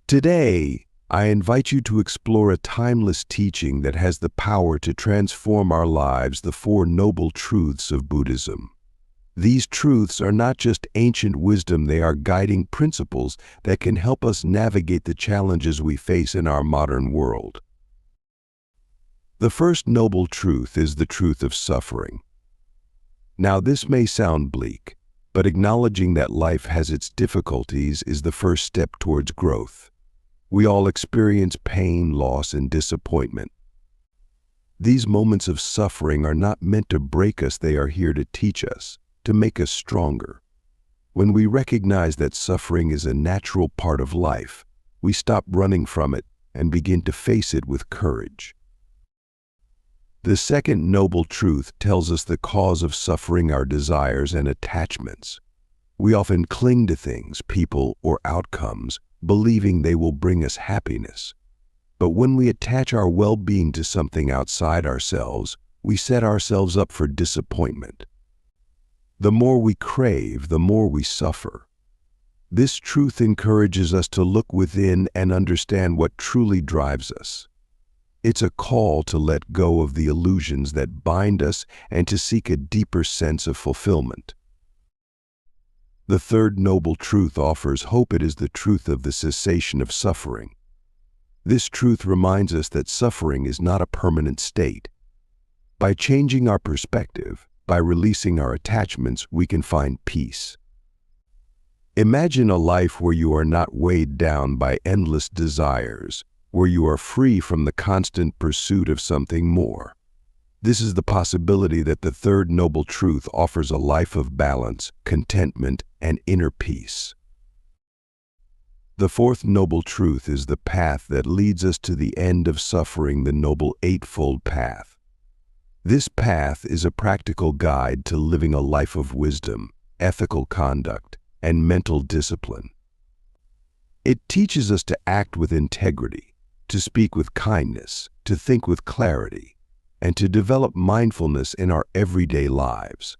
Today, I invite you to explore a timeless teaching that has the power to transform our lives, the Four Noble Truths of Buddhism. These truths are not just ancient wisdom, they are guiding principles that can help us navigate the challenges we face in our modern world. The first noble truth is the truth of suffering. Now, this may sound bleak, but acknowledging that life has its difficulties is the first step towards growth. We all experience pain, loss, and disappointment. These moments of suffering are not meant to break us, they are here to teach us, to make us stronger. When we recognize that suffering is a natural part of life, we stop running from it and begin to face it with courage. The second noble truth tells us the cause of suffering: our desires and attachments. We often cling to things, people, or outcomes, believing they will bring us happiness. But when we attach our well-being to something outside ourselves, we set ourselves up for disappointment. The more we crave, the more we suffer. This truth encourages us to look within and understand what truly drives us. It's a call to let go of the illusions that bind us and to seek a deeper sense of fulfillment. The third noble truth offers hope. It is the truth of the cessation of suffering. This truth reminds us that suffering is not a permanent state. By changing our perspective, by releasing our attachments, we can find peace. Imagine a life where you are not weighed down by endless desires, where you are free from the constant pursuit of something more. This is the possibility that the third noble truth offers: a life of balance, contentment, and inner peace. The fourth noble truth is the path that leads us to the end of suffering, the Noble Eightfold Path. This path is a practical guide to living a life of wisdom, ethical conduct, and mental discipline. It teaches us to act with integrity, to speak with kindness, to think with clarity, and to develop mindfulness in our everyday lives.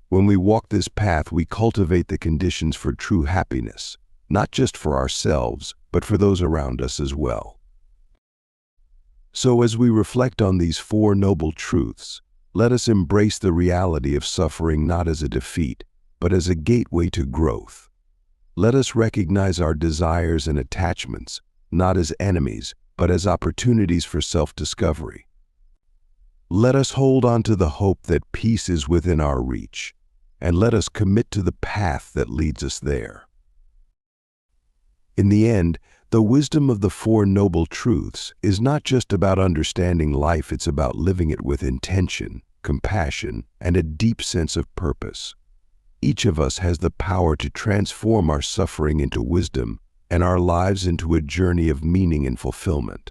When we walk this path, we cultivate the conditions for true happiness, not just for ourselves, but for those around us as well. So as we reflect on these four noble truths, let us embrace the reality of suffering not as a defeat, but as a gateway to growth. Let us recognize our desires and attachments, not as enemies, but as opportunities for self-discovery. Let us hold on to the hope that peace is within our reach, and let us commit to the path that leads us there. In the end, the wisdom of the Four Noble Truths is not just about understanding life, it's about living it with intention, compassion, and a deep sense of purpose. Each of us has the power to transform our suffering into wisdom and our lives into a journey of meaning and fulfillment.